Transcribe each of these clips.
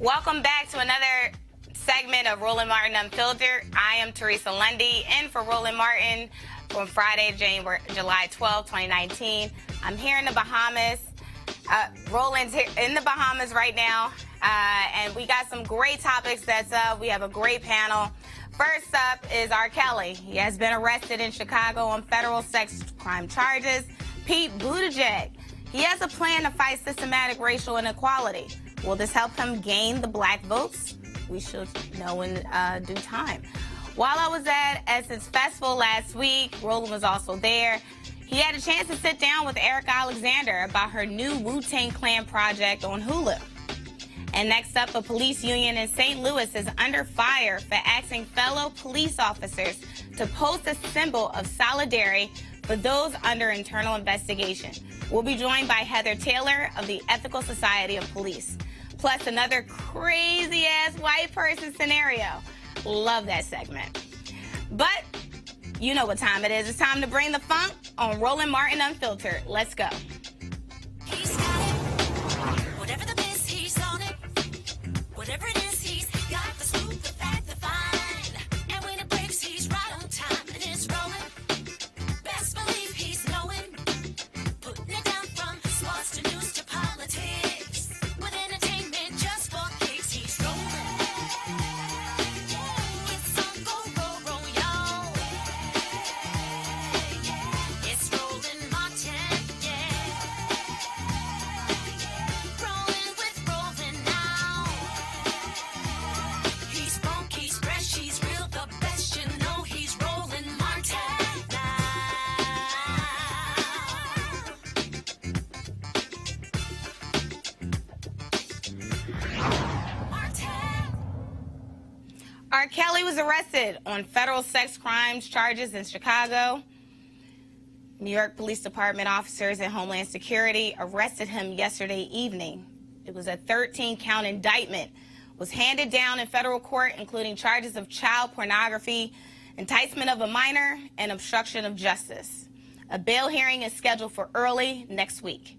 Welcome back to another segment of Roland Martin Unfiltered. I am Teresa Lundy, in for Roland Martin from Friday, July 12, 2019. I'm here in the Bahamas. Roland's here in the Bahamas right now, and we got some great topics that's up. We have a great panel. First up is R. Kelly. He has been arrested in Chicago on federal sex crime charges. Pete Buttigieg. He has a plan to fight systematic racial inequality. Will this help him gain the black votes? We should know in due time. While I was at Essence Festival last week, Roland was also there. He had a chance to sit down with Erika Alexander about her new Wu-Tang Clan project on Hulu. And next up, a police union in St. Louis is under fire for asking fellow police officers to post a symbol of solidarity for those under internal investigation. We'll be joined by Heather Taylor of the Ethical Society of Police. Plus another crazy-ass white person scenario. Love that segment. But you know what time it is. It's time to bring the funk on Roland Martin Unfiltered. Let's go. He's got it. Whatever the biz, he's on it. Whatever it is, he's got the scoop, the fact, the find. And when it breaks, he's right on time and it's rolling. Best believe he's knowing. Putting it down from sports to news to politics. With entertainment just for kicks, he's rolling. It's on go, roll, roll, y'all. R. Kelly was arrested on federal sex crimes charges in Chicago. New York Police Department officers and Homeland Security arrested him yesterday evening. It was a 13-count indictment. Was handed down in federal court, including charges of child pornography, enticement of a minor, and obstruction of justice. A bail hearing is scheduled for early next week.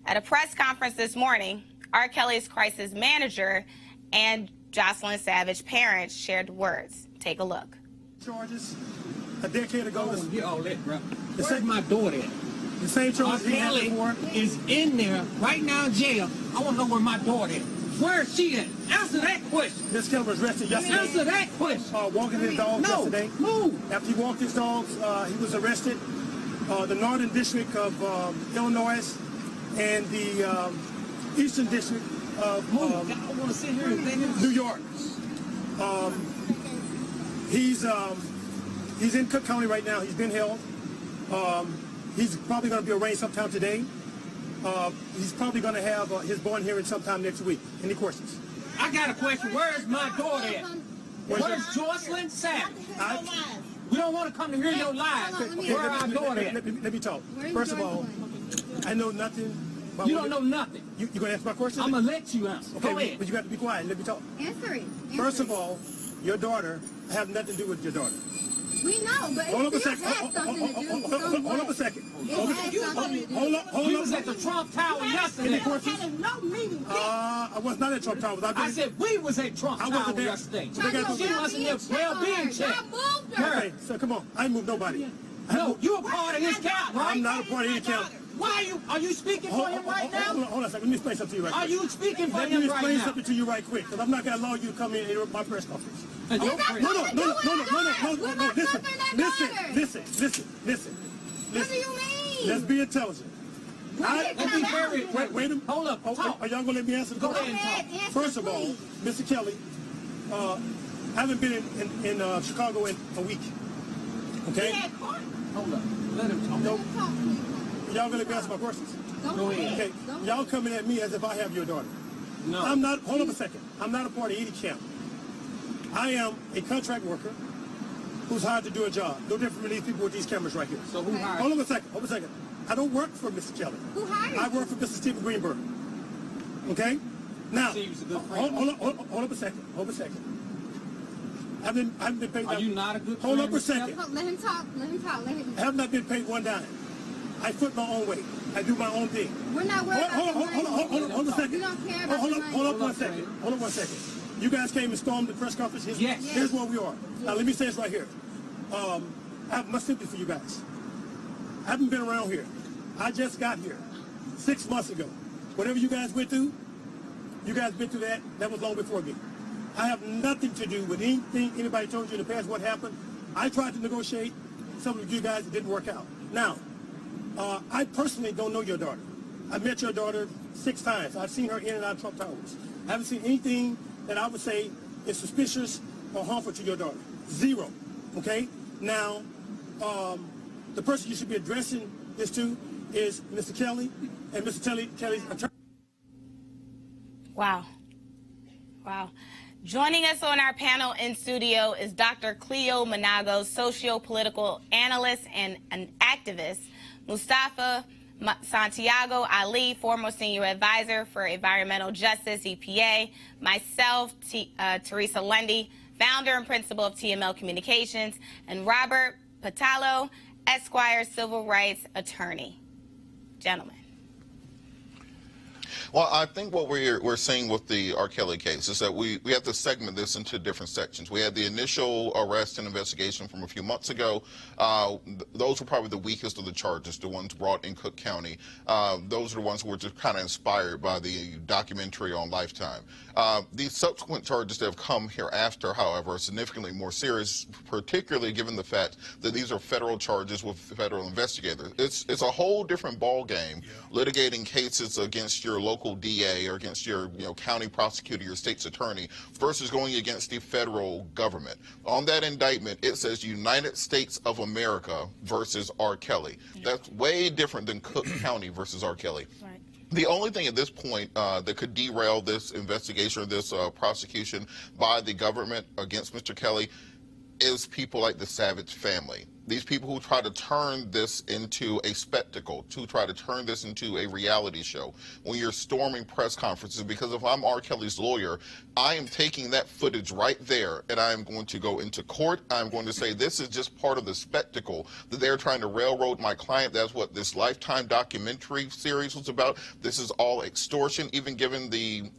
At a press conference this morning, R. Kelly's crisis manager and Jocelyn Savage's parents shared words. Take a look. Charges a decade ago. Oh, get all that, bro. Where's my daughter at? The same charges R. he had Kelly before. is in there right now in jail. I want to know where my daughter is. Where is she at? Answer that question. This killer was arrested yesterday. Answer that question. Walking his dogs yesterday. Move. After he walked his dogs, he was arrested. The Northern District of Illinois and the Eastern District of I want to sit here and think. New York. He's in Cook County right now. He's been held. He's probably going to be arraigned sometime today. He's probably going to have his bond hearing sometime next week. Any questions? I got a question. Where's my daughter at? Where's Jocelyn Savage? We don't want to come to hear your lies. Where our daughter at? Let me talk. First of all, I know nothing. You don't know nothing. You going to answer my question? I'm going to let you answer. Okay, Go ahead. but you got to be quiet and let me talk. Answer it. First of all, your daughter have nothing to do with your daughter. We know, but Hold up a it still second. has something to do. Hold up a second. Hold up. You was at the Trump Tower yesterday. I was not at Trump Tower. I said we was at Trump I wasn't Tower there. yesterday. So they got She wasn't there. Well-being check. Okay, so come on. I ain't moved nobody. No, you're a part of his camp, right? I'm not a part of any camp. Why are you speaking for him right now? Hold on a second. Let me explain something to you right quick. Are you speaking for Let him me right explain now? something to you right quick, because I'm not going to allow you to come in and interrupt my press conference. Your No, friend. Listen. What do you mean? Let's be intelligent. Let's be very. Wait a minute. Hold up. Talk. Are y'all going to let me answer the Go question? ahead and talk. First of all, Mr. Kelly, I haven't been in Chicago in a week. Okay? Hold up. Let him talk. Y'all going to let me answer my questions? Go ahead. Okay. Y'all coming at me as if I have your daughter. No. I'm not. Hold up a second. I'm not a part of any camp. I am a contract worker who's hired to do a job. No different from these people with these cameras right here. So who hired? Hold on a second. I don't work for Mr. Kelly. Who hired you? I work for Mr. Stephen Greenberg. Okay? Now, Steve's a good friend. hold up a second. I haven't been paid. Are you not a good Hold friend, up a Mr. second. Kelly? Let him talk. I have not been paid one dime. I foot my own way. I do my own thing. We're not worried about the money. Hold on a second. We don't care about the money. Hold up one second. You guys came and stormed the press conference. Yes. Here's where we are. Now let me say this right here. I have much sympathy for you guys. I haven't been around here. I just got here 6 months ago. Whatever you guys went through, you guys been through that. That was long before me. I have nothing to do with anything anybody told you in the past what happened. I tried to negotiate. Some of you guys, it didn't work out. Now, I personally don't know your daughter. I met your daughter 6 times. I've seen her in and out of Trump Towers. I haven't seen anything that I would say is suspicious or harmful to your daughter. Zero. Okay? Now, the person you should be addressing this to is Mr. Kelly and Mr. Kelly's attorney. Wow. Joining us on our panel in studio is Dr. Cleo Manago, socio-political analyst and an activist, Mustafa Santiago Ali, former senior advisor for environmental justice, EPA, myself, Teresa Lundy, founder and principal of TML Communications, and Robert Patalo, Esquire, civil rights attorney. Gentlemen. Well, I think what we're seeing with the R. Kelly case is that we have to segment this into different sections. We had the initial arrest and investigation from a few months ago. Those were probably the weakest of the charges, the ones brought in Cook County. Those are the ones who were just kind of inspired by the documentary on Lifetime. These subsequent charges that have come hereafter, however, are significantly more serious, particularly given the fact that these are federal charges with federal investigators. It's a whole different ball game litigating cases against your local DA or against your county prosecutor, your state's attorney, versus going against the federal government. On that indictment, it says United States of America versus R. Kelly. That's way different than Cook County versus R. Kelly. Right. The only thing at this point that could derail this investigation or this prosecution by the government against Mr. Kelly is people like the Savage family. These people who try to turn this into a spectacle, to try to turn this into a reality show. When you're storming press conferences, because if I'm R. Kelly's lawyer, I am taking that footage right there and I am going to go into court. I'm going to say this is just part of the spectacle that they're trying to railroad my client. That's what this Lifetime documentary series was about. This is all extortion. Even given the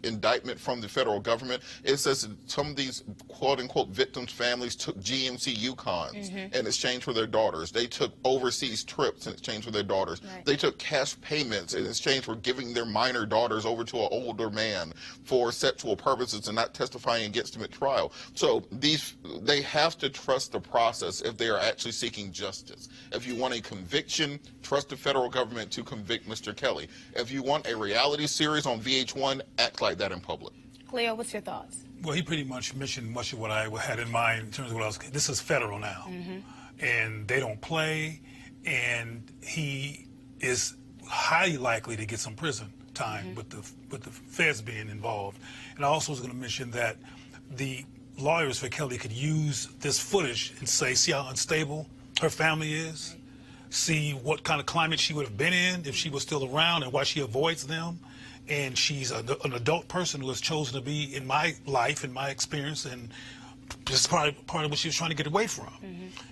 indictment from the federal government, it says that some of these quote unquote victims' families took GMC Yukons in exchange for their daughters. They took overseas trips in exchange for their daughters. Right. They took cash payments in exchange for giving their minor daughters over to an older man for sexual purposes and not testifying against them at trial. So they have to trust the process if they are actually seeking justice. If you want a conviction, trust the federal government to convict Mr. Kelly. If you want a reality series on VH1, act like that in public. Cleo, what's your thoughts? Well, he pretty much mentioned much of what I had in mind in terms of what I was. This is federal now, and they don't play, and he is highly likely to get some prison time with the feds being involved. And I also was going to mention that the lawyers for Kelly could use this footage and say, see how unstable her family is, see what kind of climate she would have been in if she was still around, and why she avoids them. And she's an adult person who has chosen to be in my life, in my experience, and this is part of what she was trying to get away from.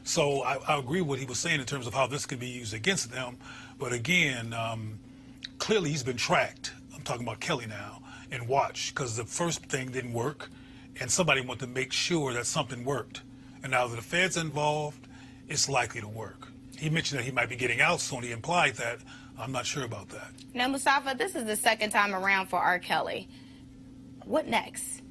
So I agree with what he was saying in terms of how this can be used against them. But again, clearly he's been tracked. I'm talking about Kelly now, and watched, because the first thing didn't work, and somebody wanted to make sure that something worked. And now that the Fed's involved, it's likely to work. He mentioned that he might be getting out soon. He implied that. I'm not sure about that. Now, Mustafa, this is the second time around for R. Kelly. What next?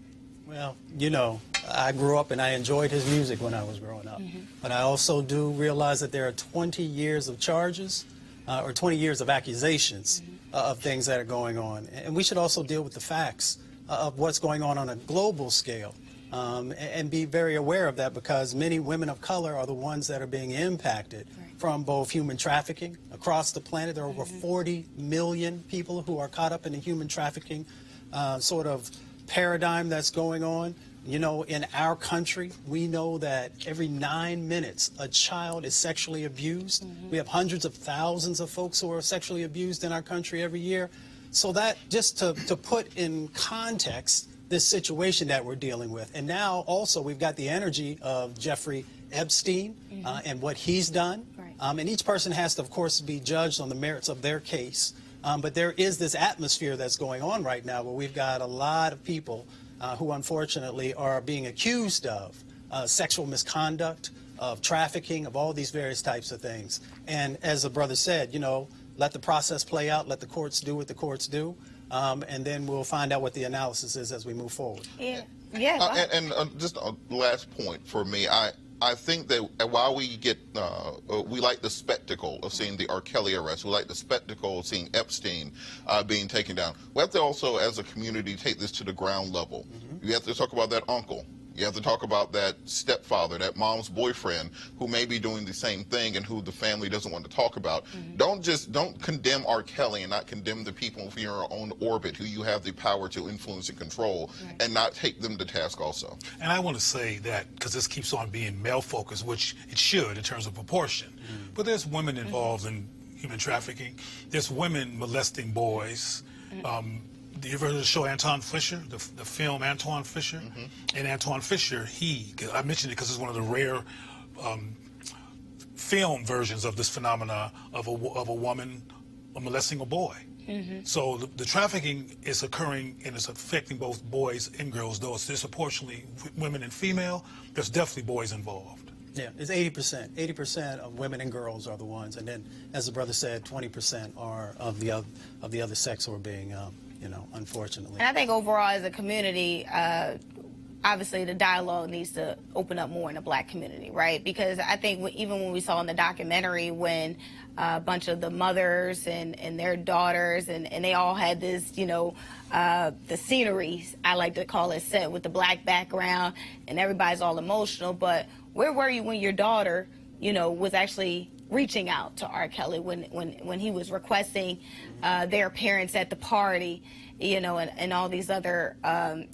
Well, you know, I grew up and I enjoyed his music when I was growing up. But I also do realize that there are 20 years of charges or 20 years of accusations of things that are going on. And we should also deal with the facts of what's going on a global scale and be very aware of that, because many women of color are the ones that are being impacted from both human trafficking across the planet. There are over 40 million people who are caught up in the human trafficking sort of paradigm that's going on. You know, in our country, we know that every 9 minutes a child is sexually abused. We have hundreds of thousands of folks who are sexually abused in our country every year. So that, just to put in context this situation that we're dealing with. And now also we've got the energy of Jeffrey Epstein and what he's done. And each person has to, of course, be judged on the merits of their case. But there is this atmosphere that's going on right now where we've got a lot of people who unfortunately are being accused of sexual misconduct, of trafficking, of all these various types of things. And as the brother said, you know, let the process play out, let the courts do what the courts do, and then we'll find out what the analysis is as we move forward. And just a last point for me, I think that while we get, we like the spectacle of seeing the R. Kelly arrest, we like the spectacle of seeing Epstein being taken down, we have to also, as a community, take this to the ground level. You have to talk about that uncle. You have to talk about that stepfather, that mom's boyfriend, who may be doing the same thing and who the family doesn't want to talk about. Don't condemn R. Kelly and not condemn the people in your own orbit who you have the power to influence and control, and not take them to task also. And I want to say that, because this keeps on being male-focused, which it should in terms of proportion, but there's women involved in human trafficking. There's women molesting boys. You ever heard of the show Anton Fisher, the film Anton Fisher? And Anton Fisher, I mentioned it because it's one of the rare film versions of this phenomena of a woman molesting a boy. So the trafficking is occurring and it's affecting both boys and girls, though it's disproportionately women and female. There's definitely boys involved. Yeah, it's 80%. 80% of women and girls are the ones, and then, as the brother said, 20% are of the other sex who are being you know, unfortunately. And I think overall as a community, obviously the dialogue needs to open up more in the black community, right? Because I think even when we saw in the documentary when a bunch of the mothers and their daughters and they all had this, you know, the scenery, I like to call it, set with the black background and everybody's all emotional, but where were you when your daughter, you know, was actually reaching out to R. Kelly when he was requesting their parents at the party, you know, and all these other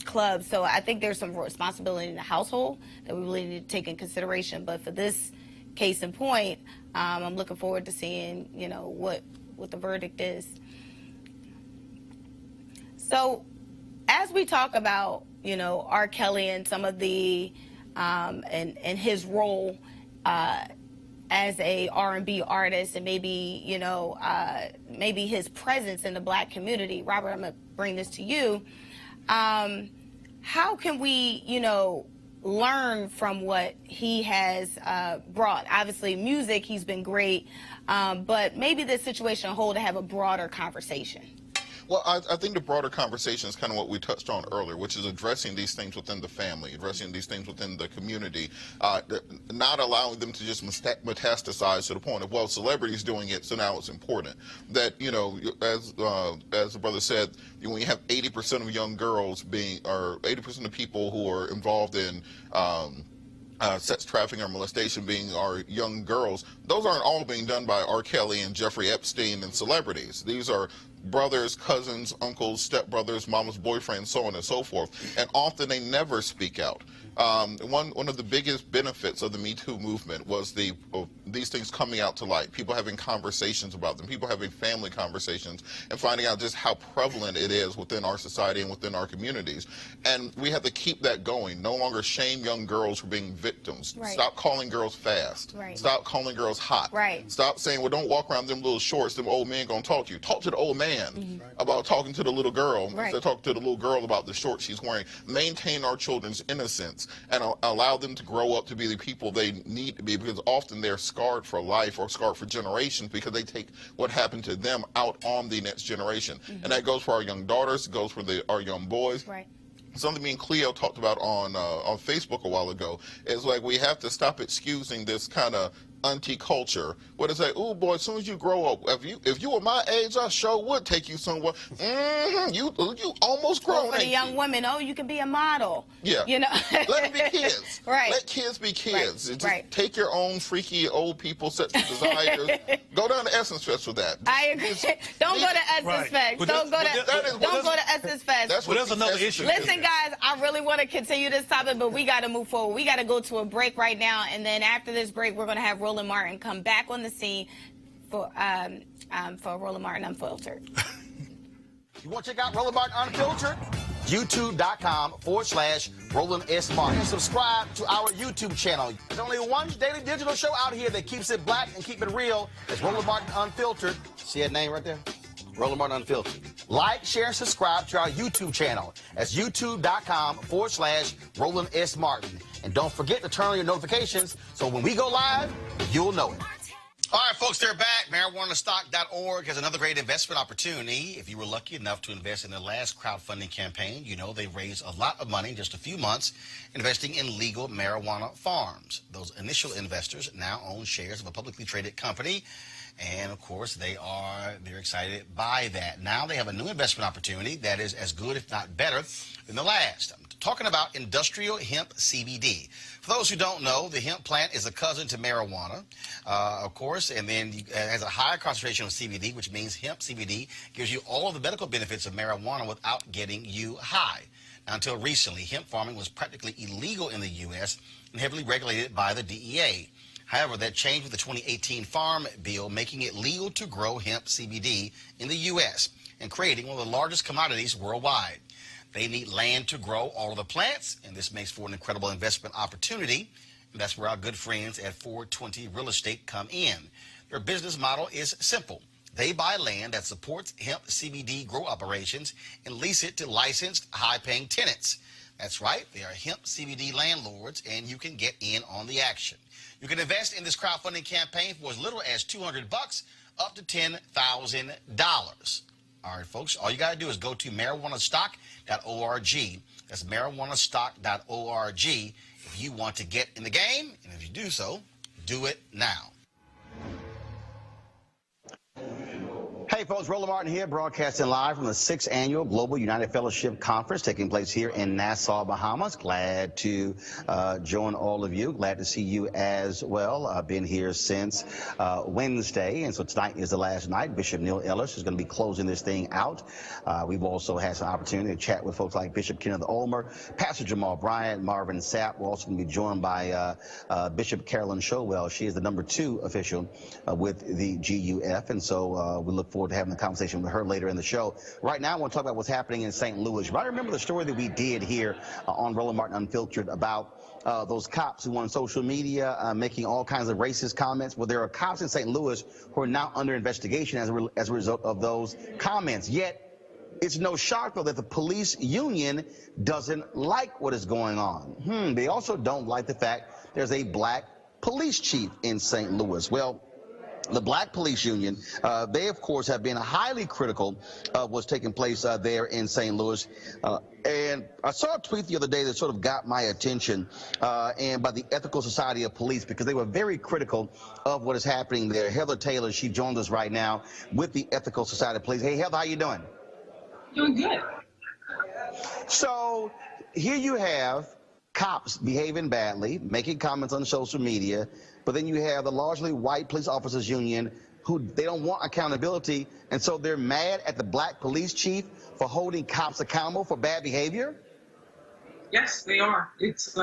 clubs. So I think there's some responsibility in the household that we really need to take in consideration. But for this case in point, I'm looking forward to seeing, you know, what the verdict is. So as we talk about, you know, R. Kelly and some of the and his role as a R&B artist, and maybe, you know, maybe his presence in the black community. Robert, I'm going to bring this to you. How can we, you know, learn from what he has brought? Obviously, music, he's been great, but maybe this situation on whole to have a broader conversation. Well, I think the broader conversation is kind of what we touched on earlier, which is addressing these things within the family, addressing these things within the community, not allowing them to just metastasize to the point of, well, celebrities doing it, so now it's important. That, you know, as the brother said, when you have 80% of young girls being, or 80% of people who are involved in sex trafficking or molestation being our young girls, those aren't all being done by R. Kelly and Jeffrey Epstein and celebrities. These are brothers, cousins, uncles, stepbrothers, mama's boyfriends, so on and so forth. And often they never speak out. One of the biggest benefits of the Me Too movement was these things coming out to light, people having conversations about them, people having family conversations, and finding out just how prevalent it is within our society and within our communities. And we have to keep that going. No longer shame young girls for being victims. Right. Stop calling girls fast. Right. Stop calling girls hot. Right. Stop saying, well, don't walk around them little shorts, them old men gonna talk to you. Talk to the old man about talking to the little girl. Right. Instead of talking to the little girl about the shorts she's wearing. Maintain our children's innocence and allow them to grow up to be the people they need to be, because often they're scarred for life or scarred for generations because they take what happened to them out on the next generation. And that goes for our young daughters, it goes for our young boys. Right. Something me and Cleo talked about on Facebook a while ago is like we have to stop excusing this kind of anti-culture. What is that? Oh boy, as soon as you grow up, if you were my age, I sure would take you somewhere. You almost grown. For the young women, oh, you can be a model. Yeah. You know. Let them be kids. Right. Let kids be kids. Right. Just take your own freaky old people sets of desires. Go down to Essence Fest with that. I agree. Don't go to Essence Fest. Don't go to Essence Fest. That's what there's another issue. Listen, guys, I really want to continue this topic, but we got to move forward. We got to go to a break right now, and then after this break, we're going to have Roland Martin come back on the scene for Roland Martin Unfiltered. You want to check out Roland Martin Unfiltered? YouTube.com/Roland S. Martin. And subscribe to our YouTube channel. There's only one daily digital show out here that keeps it black and keep it real. It's Roland Martin Unfiltered. See that name right there? Roland Martin Unfiltered. Like, share, and subscribe to our YouTube channel. That's YouTube.com/Roland S. Martin. And don't forget to turn on your notifications so when we go live, you'll know it. All right, folks, they're back. MarijuanaStock.org has another great investment opportunity. If you were lucky enough to invest in the last crowdfunding campaign, you know they raised a lot of money in just a few months investing in legal marijuana farms. Those initial investors now own shares of a publicly traded company. And, of course, they're excited by that. Now they have a new investment opportunity that is as good, if not better, than the last. I'm talking about industrial hemp CBD. For those who don't know, the hemp plant is a cousin to marijuana, of course, and then it has a higher concentration of CBD, which means hemp CBD gives you all of the medical benefits of marijuana without getting you high. Now, until recently, hemp farming was practically illegal in the U.S. and heavily regulated by the DEA. However, that changed with the 2018 Farm Bill, making it legal to grow hemp CBD in the U.S. and creating one of the largest commodities worldwide. They need land to grow all of the plants, and this makes for an incredible investment opportunity. And that's where our good friends at 420 Real Estate come in. Their business model is simple. They buy land that supports hemp CBD grow operations and lease it to licensed, high-paying tenants. That's right, they are hemp CBD landlords, and you can get in on the action. You can invest in this crowdfunding campaign for as little as $200 up to $10,000. All right, folks, all you got to do is go to marijuanastock.org. That's marijuanastock.org if you want to get in the game. And if you do so, do it now. Hey, right, folks, Roland Martin here, broadcasting live from the 6th Annual Global United Fellowship Conference taking place here in Nassau, Bahamas. Glad to join all of you. Glad to see you as well. I've been here since Wednesday, and so tonight is the last night. Bishop Neil Ellis is going to be closing this thing out. We've also had some opportunity to chat with folks like Bishop Kenneth Ulmer, Pastor Jamal Bryant, Marvin Sapp. We're also going to be joined by Bishop Carolyn Showell. She is the #2 official with the GUF, and so we look forward to having a conversation with her later in the show. Right now, I want to talk about what's happening in St. Louis. I remember the story that we did here on Roland Martin Unfiltered about those cops who were on social media making all kinds of racist comments. Well, there are cops in St. Louis who are now under investigation as a result of those comments. Yet, it's no shock, though, that the police union doesn't like what is going on. They also don't like the fact there's a black police chief in St. Louis. Well, the Black Police Union, they, of course, have been highly critical of what's taking place there in St. Louis. And I saw a tweet the other day that sort of got my attention, and by the Ethical Society of Police, because they were very critical of what is happening there. Heather Taylor, she joins us right now with the Ethical Society of Police. Hey, Heather, how you doing? Doing good. So here you have cops behaving badly, making comments on social media, but then you have the largely white police officers union who they don't want accountability, and so they're mad at the black police chief for holding cops accountable for bad behavior? Yes, they are. It's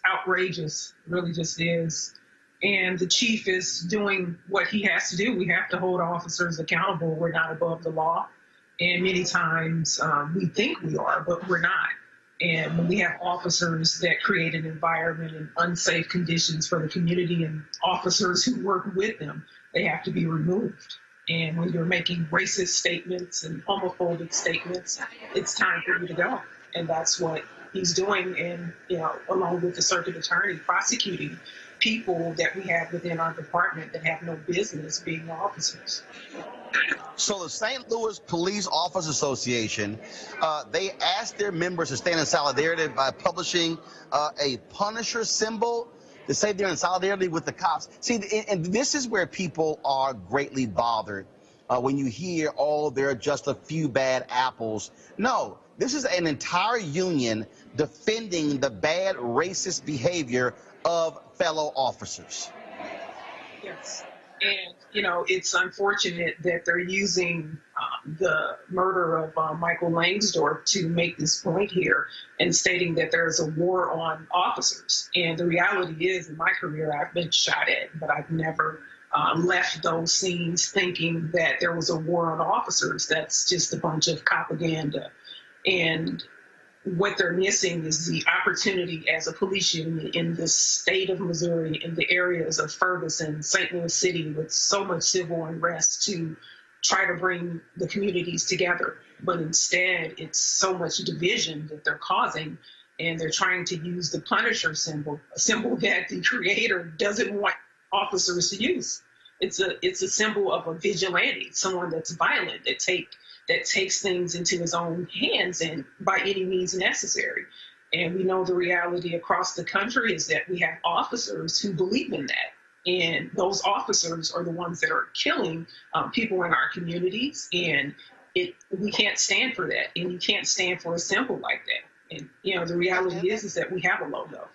outrageous, it really just is. And the chief is doing what he has to do. We have to hold officers accountable. We're not above the law. And many times we think we are, but we're not. And when we have officers that create an environment and unsafe conditions for the community and officers who work with them, they have to be removed. And when you're making racist statements and homophobic statements, it's time for you to go. And that's what he's doing, and along with the circuit attorney, prosecuting people that we have within our department that have no business being officers. So the St. Louis Police Officers Association, they asked their members to stand in solidarity by publishing a Punisher symbol to say they're in solidarity with the cops. See, and this is where people are greatly bothered when you hear, oh, there are just a few bad apples. No, this is an entire union defending the bad racist behavior of fellow officers. Yes. And, it's unfortunate that they're using the murder of Michael Langsdorff to make this point here and stating that there's a war on officers. And the reality is, in my career, I've been shot at, but I've never left those scenes thinking that there was a war on officers. That's just a bunch of propaganda. And what they're missing is the opportunity as a police union in the state of Missouri, in the areas of Ferguson, St. Louis City, with so much civil unrest, to try to bring the communities together. But instead, it's so much division that they're causing, and they're trying to use the Punisher symbol, a symbol that the creator doesn't want officers to use. It's a symbol of a vigilante, someone that's violent, that takes things into his own hands and by any means necessary. And we know the reality across the country is that we have officers who believe in that. And those officers are the ones that are killing people in our communities. And we can't stand for that. And you can't stand for a symbol like that. And, the reality is that we have a logo.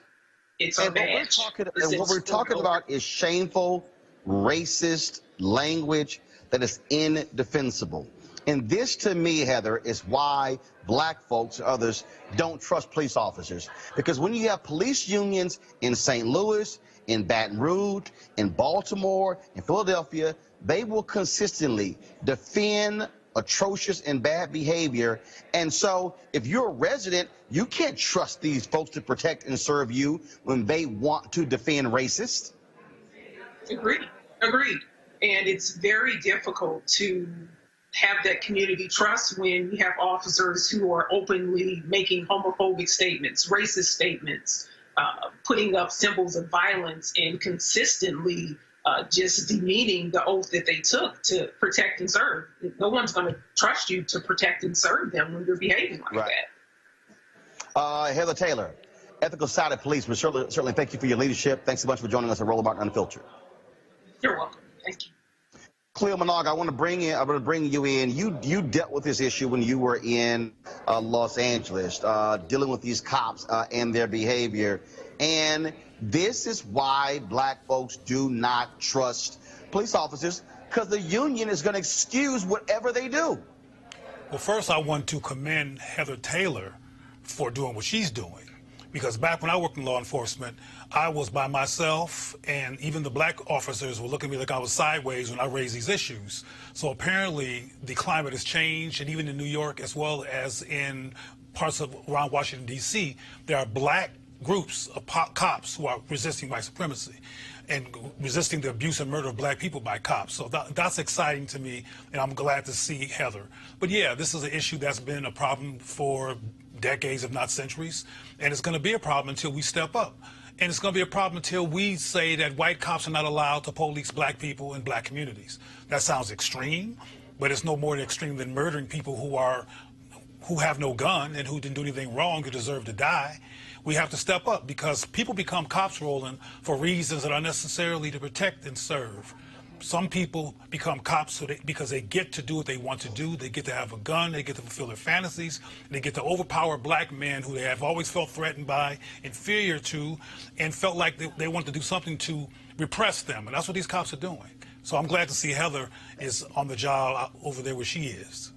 It's a badge. What we're talking about is shameful, racist language that is indefensible. And this, to me, Heather, is why black folks and others don't trust police officers. Because when you have police unions in St. Louis, in Baton Rouge, in Baltimore, in Philadelphia, they will consistently defend atrocious and bad behavior. And so if you're a resident, you can't trust these folks to protect and serve you when they want to defend racists. Agreed. And it's very difficult to have that community trust when you have officers who are openly making homophobic statements, racist statements, putting up symbols of violence, and consistently just demeaning the oath that they took to protect and serve. No one's going to trust you to protect and serve them when you're behaving like that. Heather Taylor, Ethical Society of Police, but certainly thank you for your leadership. Thanks so much for joining us at Roland Martin Unfiltered. You're welcome. Thank you. Cleo Minogue, I'm going to bring you in. You dealt with this issue when you were in Los Angeles, dealing with these cops and their behavior. And this is why black folks do not trust police officers, because the union is going to excuse whatever they do. Well, first, I want to commend Heather Taylor for doing what she's doing. Because back when I worked in law enforcement, I was by myself, and even the black officers were looking at me like I was sideways when I raised these issues. So apparently the climate has changed, and even in New York, as well as in parts of around Washington, D.C., there are black groups of cops who are resisting white supremacy and resisting the abuse and murder of black people by cops. So that's exciting to me, and I'm glad to see Heather. But yeah, this is an issue that's been a problem for decades, if not centuries, and it's going to be a problem until we step up. And it's going to be a problem until we say that white cops are not allowed to police black people in black communities. That sounds extreme, but it's no more extreme than murdering people who have no gun and who didn't do anything wrong who deserve to die. We have to step up because people become cops, Roland, for reasons that are necessarily to protect and serve. Some people become cops because they get to do what they want to do. They get to have a gun. They get to fulfill their fantasies. They get to overpower black men who they have always felt threatened by, inferior to, and felt like they wanted to do something to repress them. And that's what these cops are doing. So I'm glad to see Heather is on the job over there where she is.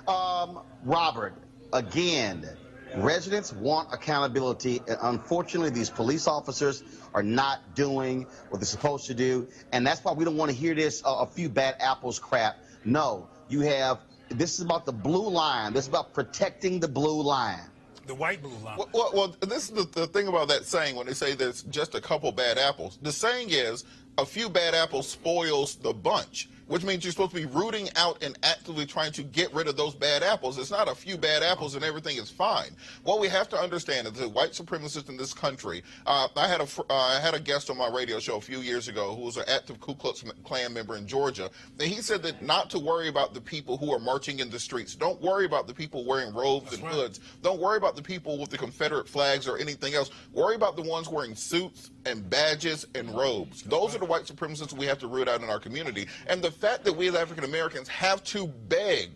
Robert, again, residents want accountability. Unfortunately, these police officers are not doing what they're supposed to do, and that's why we don't want to hear this a few bad apples crap. No, this is about the blue line. This is about protecting the blue line. The white blue line. Well, this is the thing about that saying when they say there's just a couple bad apples. The saying is a few bad apples spoils the bunch, which means you're supposed to be rooting out and actively trying to get rid of those bad apples. It's not a few bad apples and everything is fine. What we have to understand is that white supremacists in this country, I had a guest on my radio show a few years ago who was an active Ku Klux Klan member in Georgia, and he said that not to worry about the people who are marching in the streets. Don't worry about the people wearing robes and hoods. Don't worry about the people with the Confederate flags or anything else. Worry about the ones wearing suits and badges and robes. Those are the white supremacists we have to root out in our community. And the fact that we as African Americans have to beg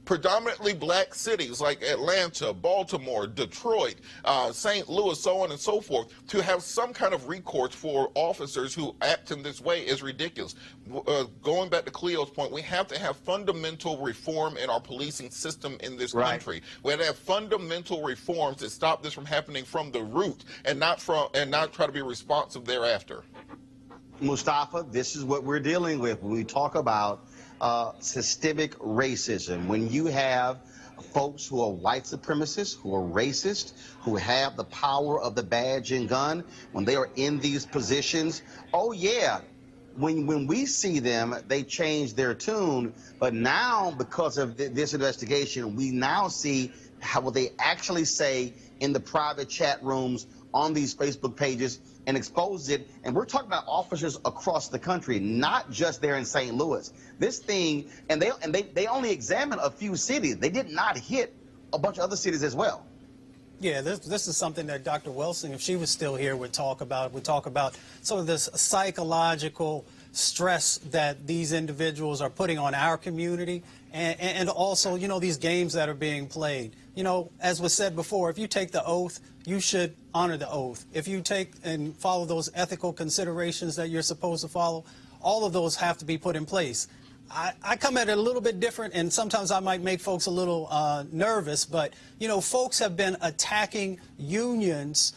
predominantly black cities like Atlanta, Baltimore, Detroit, St. Louis, so on and so forth, to have some kind of recourse for officers who act in this way is ridiculous. Going back to Cleo's point, we have to have fundamental reform in our policing system in this country. We have to have fundamental reforms that stop this from happening from the root and not try to be responsive thereafter. Mustafa, this is what we're dealing with when we talk about systemic racism. When you have folks who are white supremacists, who are racist, who have the power of the badge and gun, when they are in these positions, oh yeah, when we see them, they change their tune. But now, because of this investigation, we now see what they actually say in the private chat rooms on these Facebook pages and expose it. And we're talking about officers across the country, not just there in St. Louis. This thing, and they only examined a few cities. They did not hit a bunch of other cities as well. Yeah, this is something that Dr. Welsing, if she was still here, would talk about some of this psychological stress that these individuals are putting on our community, and also, you know, these games that are being played. You know, as was said before, if you take the oath, you should honor the oath. If you take and follow those ethical considerations that you're supposed to follow, all of those have to be put in place. I come at it a little bit different, and sometimes I might make folks a little nervous, but, you know, folks have been attacking unions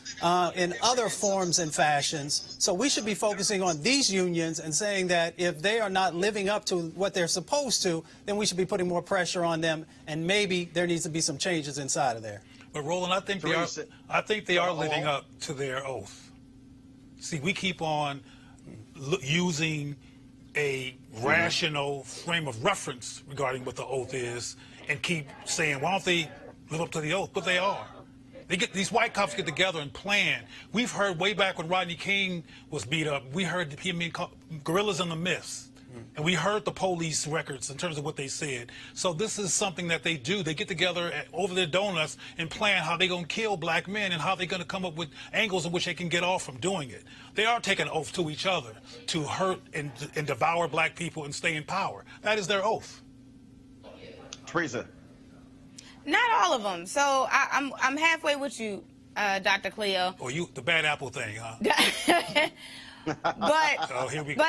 in other forms and fashions, so we should be focusing on these unions and saying that if they are not living up to what they're supposed to, then we should be putting more pressure on them, and maybe there needs to be some changes inside of there. But Roland, I think they are living up to their oath. See, we keep on using a rational frame of reference regarding what the oath is and keep saying, why don't they live up to the oath? But they are. These white cops get together and plan. We've heard way back when Rodney King was beat up, we heard him call gorillas in the mist. And we heard the police records in terms of what they said. So this is something that they do. They get together over their donuts and plan how they're going to kill black men and how they're going to come up with angles in which they can get off from doing it. They are taking an oath to each other to hurt and devour black people and stay in power. That is their oath. Teresa. Not all of them. So I'm halfway with you, Dr. Cleo. Or you, the bad apple thing, huh? But oh, here we go.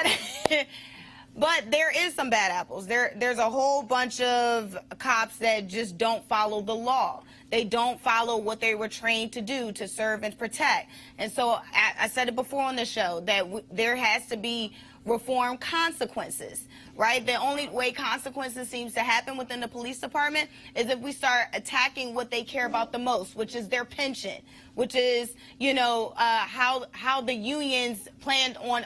But there is some bad apples. There's a whole bunch of cops that just don't follow the law. They don't follow what they were trained to do, to serve and protect. And so I said it before on the show that there has to be reform consequences, right? The only way consequences seems to happen within the police department is if we start attacking what they care about the most, which is their pension, which is, you know, how the unions planned on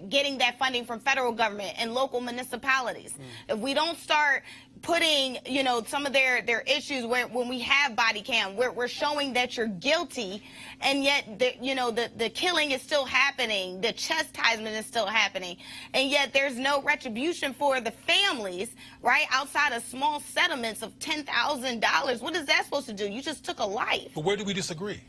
getting that funding from federal government and local municipalities. If we don't start putting, you know, some of their issues where when we have body cam, we're showing that you're guilty, and yet the killing is still happening, the chastisement is still happening, and yet there's no retribution for the families, right? Outside of small settlements of $10,000, what is that supposed to do? You just took a life. But where do we disagree?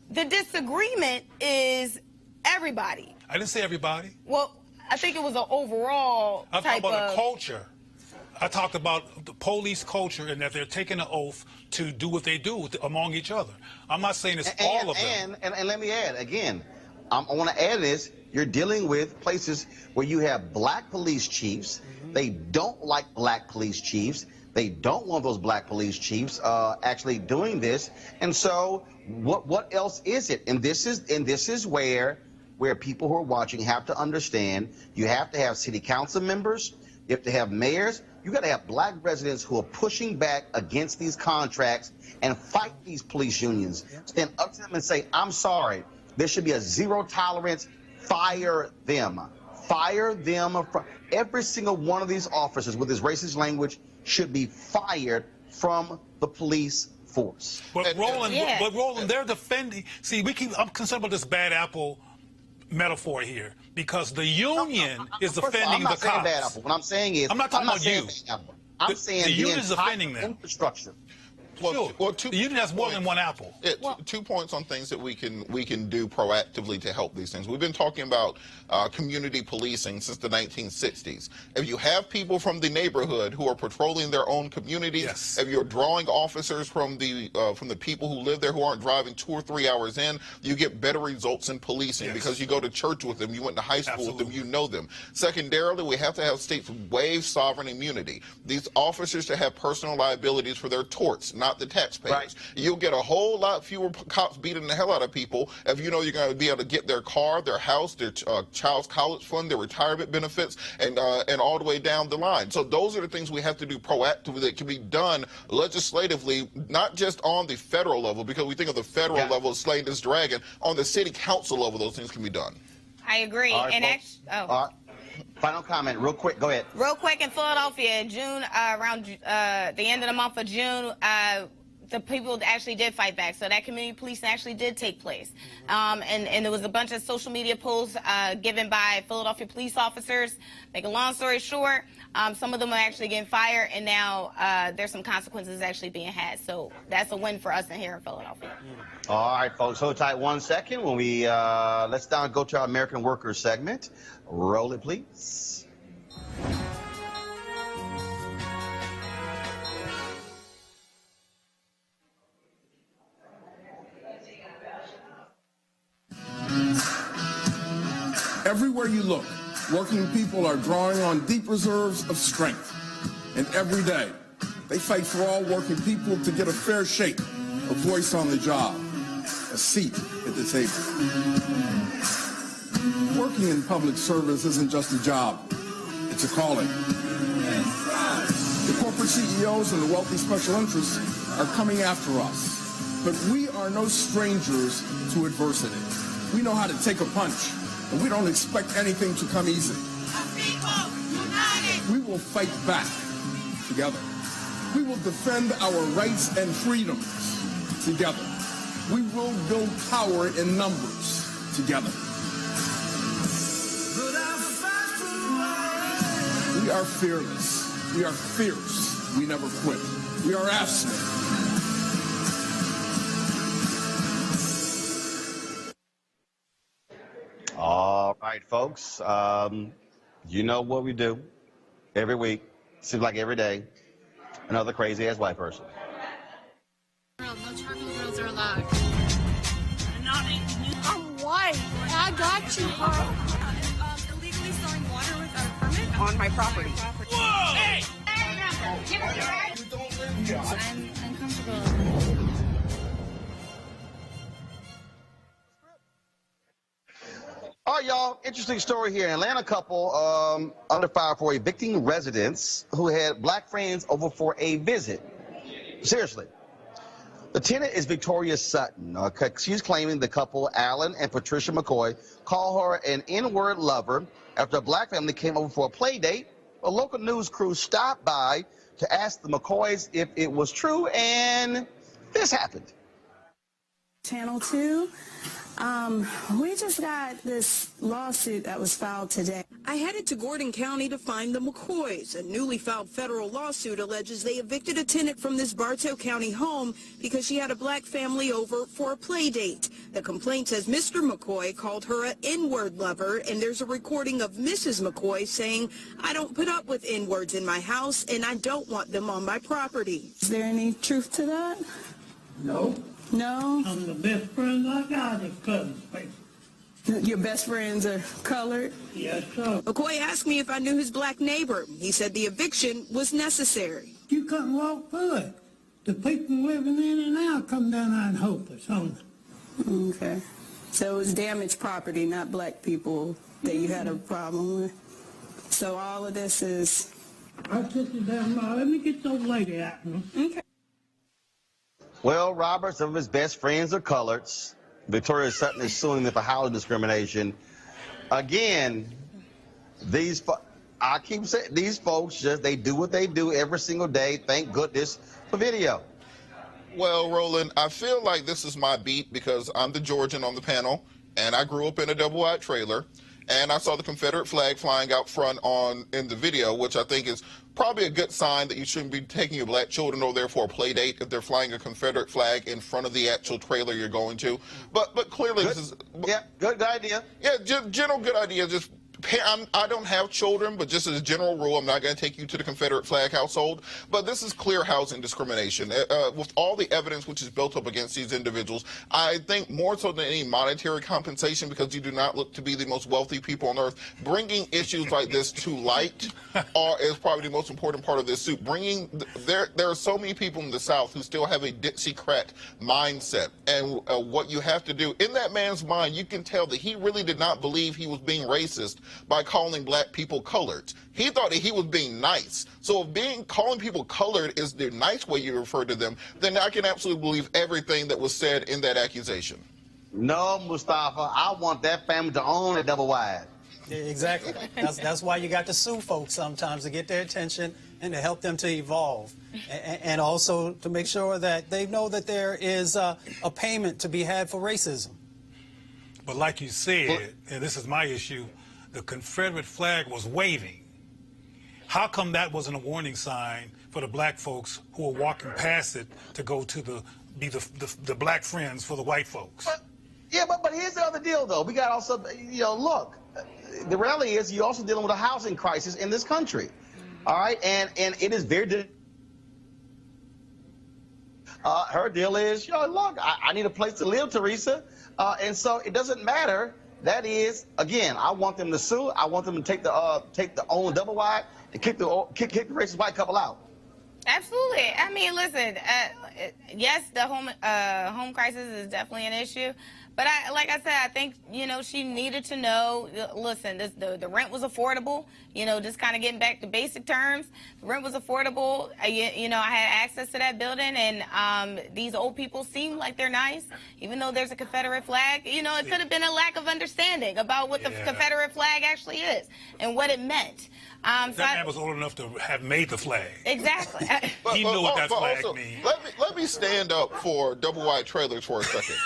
The disagreement is everybody. I didn't say everybody. Well, I think it was an overall I'm type talking about of the culture. I talked about the police culture and that they're taking an oath to do what they do among each other. I'm not saying it's all of them. And let me add, again, I want to add this. You're dealing with places where you have black police chiefs. They don't like black police chiefs. They don't want those black police chiefs actually doing this. And so what else is it? And this is where people who are watching have to understand you have to have city council members. You have to have mayors. You got to have black residents who are pushing back against these contracts and fight these police unions. Stand up to them and say, I'm sorry. There should be a zero tolerance. Fire them. Fire them. Every single one of these officers with this racist language should be fired from the police force. But Roland, they're defending. See, I'm concerned about this bad apple metaphor here because the union is defending the cops. I'm not saying bad apple. What I'm saying is, I'm not talking about you. I'm saying the union is entire defending them. Infrastructure. Well, the union has more than one apple. 2 points on things that we can do proactively to help these things. We've been talking about community policing since the 1960s. If you have people from the neighborhood who are patrolling their own communities, if you're drawing officers from the people who live there who aren't driving 2 or 3 hours in, you get better results in policing because you go to church with them, you went to high school with them, you know them. Secondarily, we have to have states waive sovereign immunity. These officers to have personal liabilities for their torts, not the taxpayers. Right. You'll get a whole lot fewer cops beating the hell out of people if you know you're going to be able to get their car, their house, their child's college fund, their retirement benefits, and all the way down the line. So those are the things we have to do proactively that can be done legislatively, not just on the federal level, because we think of the federal level as slaying this dragon. On the city council level, those things can be done. I agree. Right, and final comment, real quick. Go ahead. Real quick, in Philadelphia, June, around the end of the month of June, the people actually did fight back. So that community policing actually did take place. And there was a bunch of social media posts given by Philadelphia police officers. Make a long story short, some of them are actually getting fired, and now there's some consequences actually being had. So that's a win for us in here in Philadelphia. All right, folks, hold tight 1 second. When we let's now go to our American Workers segment. Roll it, please. Everywhere you look, working people are drawing on deep reserves of strength. And every day, they fight for all working people to get a fair shake, a voice on the job, a seat at the table. Working in public service isn't just a job, it's a calling. The corporate CEOs and the wealthy special interests are coming after us, but we are no strangers to adversity. We know how to take a punch, and we don't expect anything to come easy. We will fight back together. We will defend our rights and freedoms together. We will build power in numbers together. are fearless. We are fierce. We never quit. We are abstinent. All right, folks. You know what we do every week. Seems like every day. Another crazy-ass white person. No charcoal grills are allowed. I'm white. I got you, bro. Illegally selling water without a permit on my property. Whoa! Hey! You don't live here. I'm uncomfortable. All right, y'all. Interesting story here. An Atlanta couple under fire for evicting residents who had black friends over for a visit. Seriously. The tenant is Victoria Sutton. She's claiming the couple, Alan and Patricia McCoy, called her an N-word lover after a black family came over for a play date. A local news crew stopped by to ask the McCoys if it was true, and this happened. Channel 2. We just got this lawsuit that was filed today. I headed to Gordon County to find the McCoys. A newly filed federal lawsuit alleges they evicted a tenant from this Bartow County home because she had a black family over for a play date. The complaint says Mr. McCoy called her an N-word lover, and there's a recording of Mrs. McCoy saying, "I don't put up with N-words in my house, and I don't want them on my property." Is there any truth to that? No. No? I'm the best friend I got is cousin space. Your best friends are colored? Yes, sir. McCoy asked me if I knew his black neighbor. He said the eviction was necessary. You couldn't walk through it. The people living in and out come down there and hope or something. Okay. So it was damaged property, not black people that you had a problem with. So all of this is... I'll sit you down now. Let me get the old lady out. Okay. Well, Robert, some of his best friends are coloreds. Victoria Sutton is suing them for housing discrimination. Again, I keep saying, these folks they do what they do every single day. Thank goodness for video. Well, Roland, I feel like this is my beat because I'm the Georgian on the panel, and I grew up in a double-wide trailer, and I saw the Confederate flag flying out front in the video, which I think is probably a good sign that you shouldn't be taking your black children over there for a play date if they're flying a Confederate flag in front of the actual trailer you're going to. But clearly good, this is... Yeah, good idea. Yeah, general good idea. Just I don't have children, but just as a general rule, I'm not going to take you to the Confederate flag household. But this is clear housing discrimination. With all the evidence which is built up against these individuals, I think more so than any monetary compensation, because you do not look to be the most wealthy people on earth, bringing issues like this to light is probably the most important part of this suit. There are so many people in the South who still have a Dixiecrat mindset. And what you have to do, in that man's mind, you can tell that he really did not believe he was being racist by calling black people colored. He thought that he was being nice. So if calling people colored is the nice way you refer to them, then I can absolutely believe everything that was said in that accusation. No, Mustafa, I want that family to own a double wide. Exactly. That's why you got to sue folks sometimes, to get their attention and to help them to evolve. And also to make sure that they know that there is a payment to be had for racism. But like you said, and this is my issue, the Confederate flag was waving. How come that wasn't a warning sign for the black folks who were walking past it to go to be the black friends for the white folks? But here's the other deal, though. We got also, look, the reality is you're also dealing with a housing crisis in this country. All right, and it is very. Her deal is, look, I need a place to live, Teresa, and so it doesn't matter. That is, again, I want them to sue. I want them to take the own double wide and kick the racist white couple out. Absolutely. I mean, listen. Yes, the home crisis is definitely an issue. But like I said, I think, she needed to know, listen, the rent was affordable, just kind of getting back to basic terms. The rent was affordable. I had access to that building, and these old people seem like they're nice, even though there's a Confederate flag. It could have been a lack of understanding about what the Confederate flag actually is and what it meant. That man was old enough to have made the flag. Exactly. He knew what that flag means. Let me stand up for double-wide trailers for a second.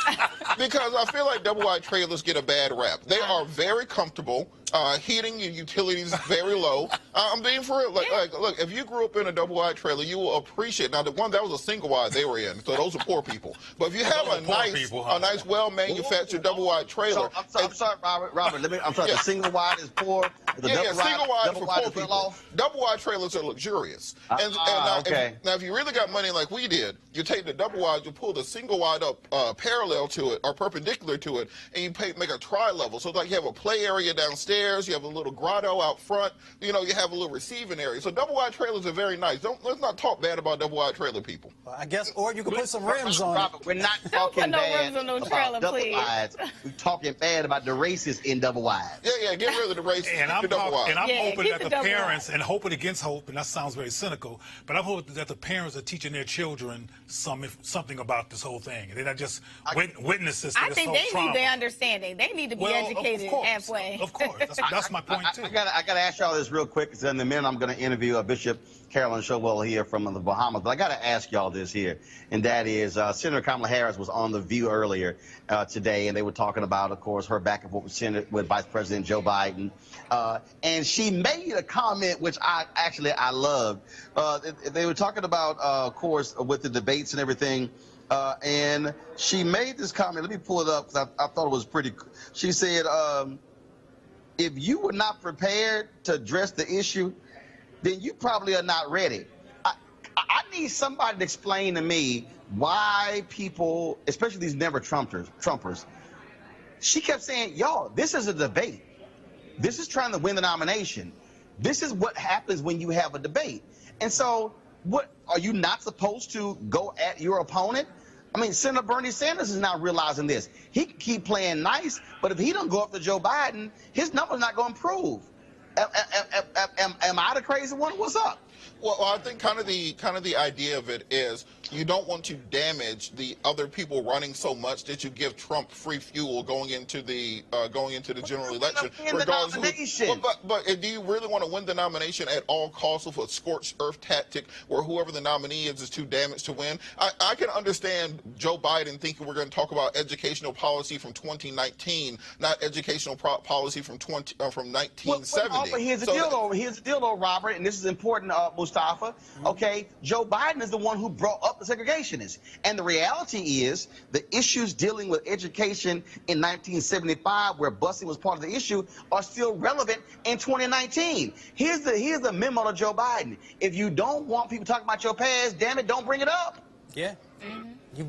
Because I feel like double-wide trailers get a bad rap. They are very comfortable. Heating and utilities very low. I'm being for real. Look, if you grew up in a double wide trailer, you will appreciate. Now, the one that was a single wide they were in, so those are poor people. But if you have a nice, well-manufactured double wide trailer. So, I'm sorry, Robert. I'm sorry. Yeah. The single wide is poor. The single wide for poor people. Double wide trailers are luxurious. Now, if you really got money like we did, you take the double wide, you pull the single wide up parallel to it or perpendicular to it, and you make a tri-level. So it's like you have a play area downstairs, you have a little grotto out front, you have a little receiving area. So double wide trailers are very nice. Let's not talk bad about double wide trailer people. I guess, or you can put some rims on Robert, we're not talking bad about double wides. We're talking bad about the races in double wide. Yeah, get rid of the races. And I'm hoping that the parents, and hoping against hope, and that sounds very cynical, but I'm hoping that the parents are teaching their children something about this whole thing. They're not just witnesses to this whole trauma. I think they need their understanding. They need to be educated halfway. Of course. That's my point, too. I got to ask y'all this real quick, because in a minute I'm going to interview Bishop Carolyn Showell here from the Bahamas. But I got to ask y'all this here, and that is Senator Kamala Harris was on The View earlier today, and they were talking about, of course, her back and forth with Vice President Joe Biden. And she made a comment which I loved. They were talking about, of course, with the debates and everything. And she made this comment. Let me pull it up, because I thought it was pretty. She said, if you were not prepared to address the issue, then you probably are not ready. I need somebody to explain to me why people, especially these never Trumpers, she kept saying, y'all, this is a debate. This is trying to win the nomination. This is what happens when you have a debate. And so, what are you not supposed to go at your opponent? I mean, Senator Bernie Sanders is now realizing this. He can keep playing nice, but if he don't go up to Joe Biden, his number's not going to improve. Am I the crazy one? What's up? Well, I think kind of the idea of it is you don't want to damage the other people running so much that you give Trump free fuel going into the general election. But do you really want to win the nomination at all costs with a scorched earth tactic where whoever the nominee is too damaged to win? I can understand Joe Biden thinking we're going to talk about educational policy from 2019, not educational policy from 1970. But here's the deal, though, Robert, and this is important, Mustafa. Okay, Joe Biden is the one who brought up the segregationists. And the reality is the issues dealing with education in 1975, where busing was part of the issue, are still relevant in 2019. Here's the memo to Joe Biden. If you don't want people talking about your past, damn it, don't bring it up. Yeah. You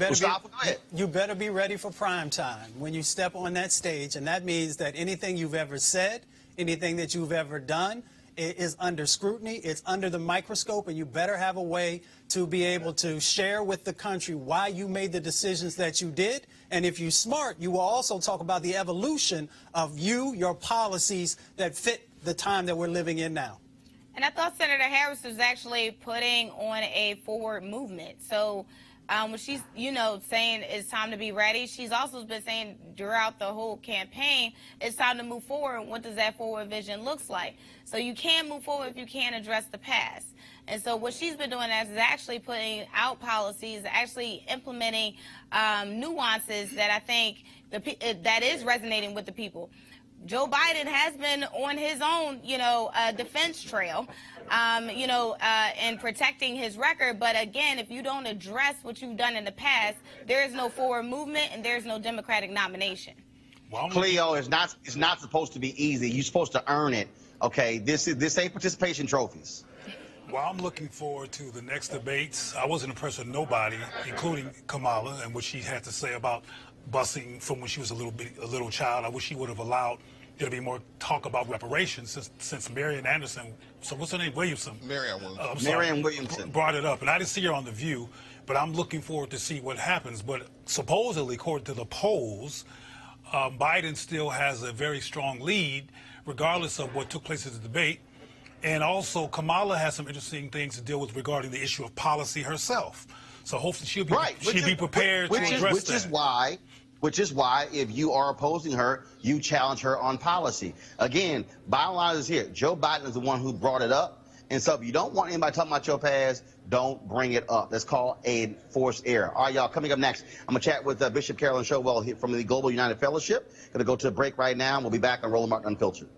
better be ready for prime time when you step on that stage, and that means that anything you've ever said, anything that you've ever done, is under scrutiny, it's under the microscope, and you better have a way to be able to share with the country why you made the decisions that you did. And if you're smart, you will also talk about the evolution of your policies that fit the time that we're living in now. And I thought Senator Harris was actually putting on a forward movement. So when she's, saying it's time to be ready, she's also been saying throughout the whole campaign, it's time to move forward. What does that forward vision look like? So you can't move forward if you can't address the past. And so what she's been doing is actually putting out policies, actually implementing nuances that I think that is resonating with the people. Joe Biden has been on his own, defense trail, in protecting his record. But again, if you don't address what you've done in the past, there is no forward movement and there's no Democratic nomination. Well, Cleo, it's not supposed to be easy. You're supposed to earn it. Okay, this ain't participation trophies. Well, I'm looking forward to the next debates. I wasn't impressed with nobody, including Kamala, and what she had to say about busing from when she was a little child. I wish she would have allowed there to be more talk about reparations since Marian Anderson, so what's her name, Williamson? Marianne Williamson brought it up, and I didn't see her on The View, but I'm looking forward to see what happens. But supposedly, according to the polls, Biden still has a very strong lead, regardless of what took place at the debate. And also, Kamala has some interesting things to deal with regarding the issue of policy herself. So hopefully she'll be prepared to address that. Which is why, if you are opposing her, you challenge her on policy. Again, bottom line is here. Joe Biden is the one who brought it up. And so if you don't want anybody talking about your past, don't bring it up. That's called a forced error. All right, y'all, coming up next, I'm going to chat with Bishop Carolyn Showell from the Global United Fellowship. Going to go to a break right now, and we'll be back on Roland Martin Unfiltered.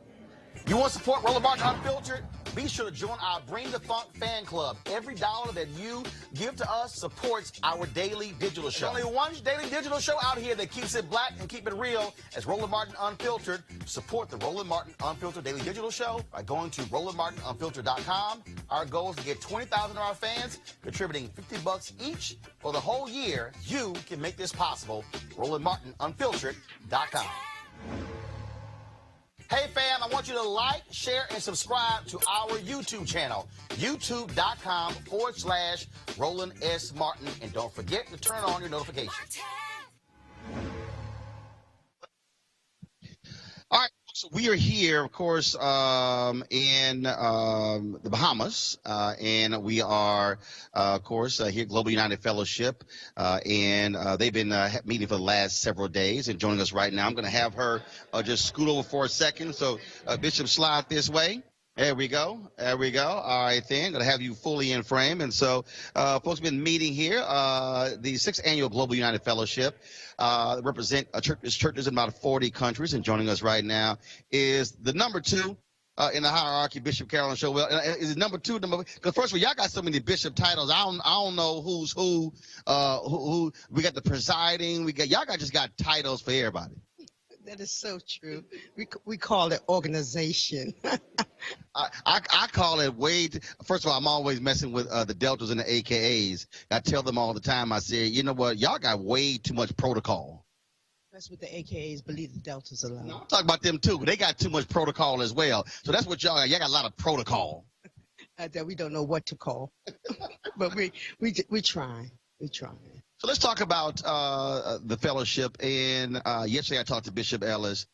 You want to support Roland Martin Unfiltered? Be sure to join our Bring the Funk fan club. Every dollar that you give to us supports our daily digital show. There's only one daily digital show out here that keeps it black and keep it real as Roland Martin Unfiltered. Support the Roland Martin Unfiltered daily digital show by going to RolandMartinUnfiltered.com. Our goal is to get 20,000 of our fans contributing $50 each for the whole year. You can make this possible. RolandMartinUnfiltered.com. Hey fam, I want you to like, share, and subscribe to our YouTube channel, youtube.com/Roland S. Martin. And don't forget to turn on your notifications. All right, so we are here, of course, in the Bahamas, and we are, of course, here at Global United Fellowship, and they've been meeting for the last several days and joining us right now. I'm going to have her just scoot over for a second. So, Bishop, slide this way. There we go. There we go. All right, then. Going to have you fully in frame. And so, folks have been meeting here. The 6th Annual Global United Fellowship represent churches in about 40 countries. And joining us right now is the number 2 in the hierarchy, Bishop Carolyn Showell. Is it number 2? Because first of all, y'all got so many bishop titles. I don't know who's who. Who we got the presiding. Y'all just got titles for everybody. That is so true. We call it organization. I call it first of all, I'm always messing with the Deltas and the AKAs. I tell them all the time, I say, you know what, y'all got way too much protocol. That's what the AKAs believe the Deltas allow. No, I'm talking about them too. They got too much protocol as well. So that's what y'all got a lot of protocol. That we don't know what to call. But we try. We try. So let's talk about the fellowship. And yesterday I talked to Bishop Ellis.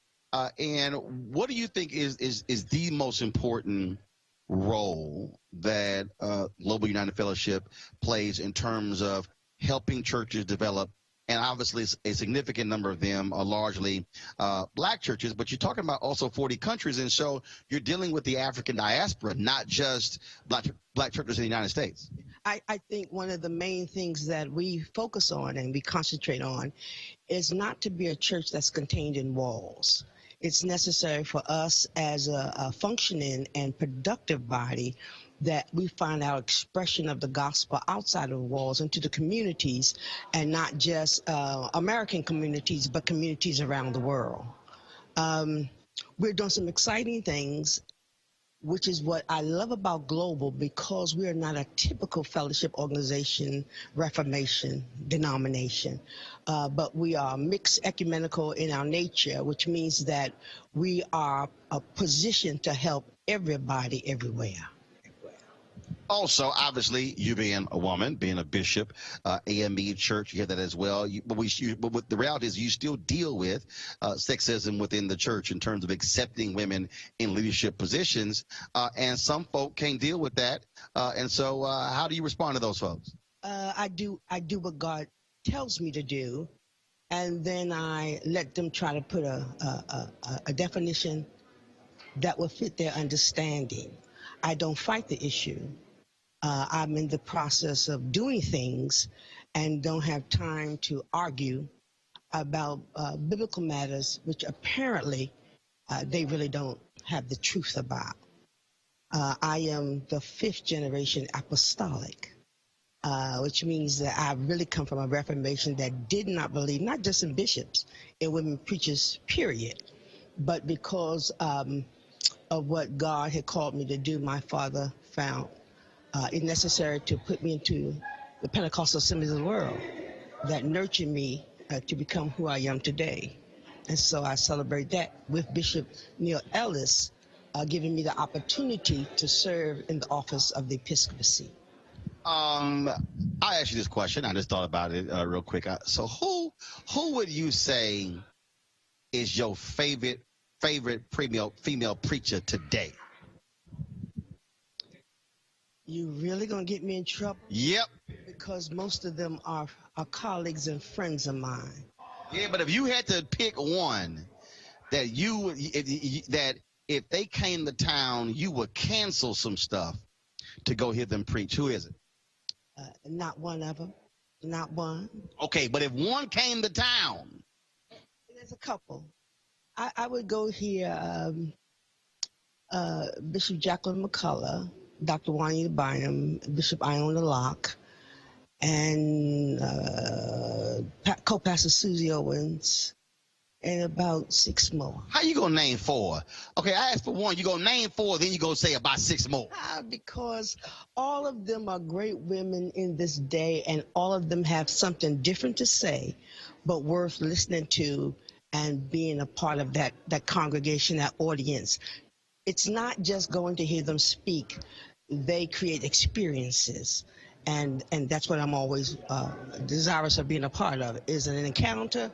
And what do you think is the most important role that Global United Fellowship plays in terms of helping churches develop? And obviously a significant number of them are largely black churches, but you're talking about also 40 countries. And so you're dealing with the African diaspora, not just black churches in the United States. I think one of the main things that we focus on and we concentrate on is not to be a church that's contained in walls. It's necessary for us as a functioning and productive body that we find our expression of the gospel outside of the walls into the communities, and not just American communities, but communities around the world. We're doing some exciting things, which is what I love about Global, because we are not a typical fellowship organization, Reformation denomination, but we are mixed ecumenical in our nature, which means that we are positioned to help everybody everywhere. Also, obviously, you being a woman, being a bishop, AME church, you hear that as well. But the reality is you still deal with sexism within the church in terms of accepting women in leadership positions. And some folk can't deal with that. And so how do you respond to those folks? I do what God tells me to do. And then I let them try to put a definition that will fit their understanding. I don't fight the issue. I'm in the process of doing things and don't have time to argue about biblical matters, which apparently they really don't have the truth about. I am the 5th generation apostolic, which means that I really come from a Reformation that did not believe, not just in bishops, in women preachers, period, but because of what God had called me to do, my father found it necessary to put me into the Pentecostal assemblies of the world that nurtured me to become who I am today. And so I celebrate that with Bishop Neil Ellis giving me the opportunity to serve in the office of the episcopacy. I asked you this question. I just thought about it real quick. So who would you say is your favorite female preacher today? You really gonna get me in trouble? Yep. Because most of them are colleagues and friends of mine. Yeah, but if you had to pick one that that if they came to town, you would cancel some stuff to go hear them preach, who is it? Not one of them. Not one. Okay, but if one came to town. There's a couple. I would go hear Bishop Jacqueline McCullough, Dr. Juanita Bynum, Bishop Iona Locke, and co-pastor Susie Owens, and about 6 more. How you gonna name 4? Okay, I asked for 1. You gonna name 4, then you gonna say about 6 more. Because all of them are great women in this day, and all of them have something different to say, but worth listening to and being a part of that congregation, that audience. It's not just going to hear them speak. They create experiences. And that's what I'm always desirous of being a part of, is an encounter,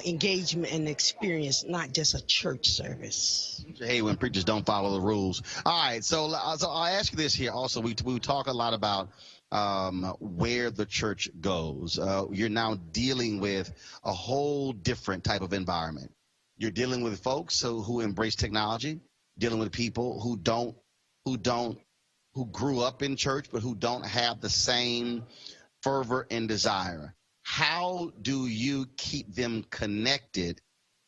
engagement, and experience, not just a church service. Hey, when preachers don't follow the rules. All right, so I'll ask you this here also. We talk a lot about where the church goes. You're now dealing with a whole different type of environment. You're dealing with folks who embrace technology, dealing with people who grew up in church but who don't have the same fervor and desire. How do you keep them connected,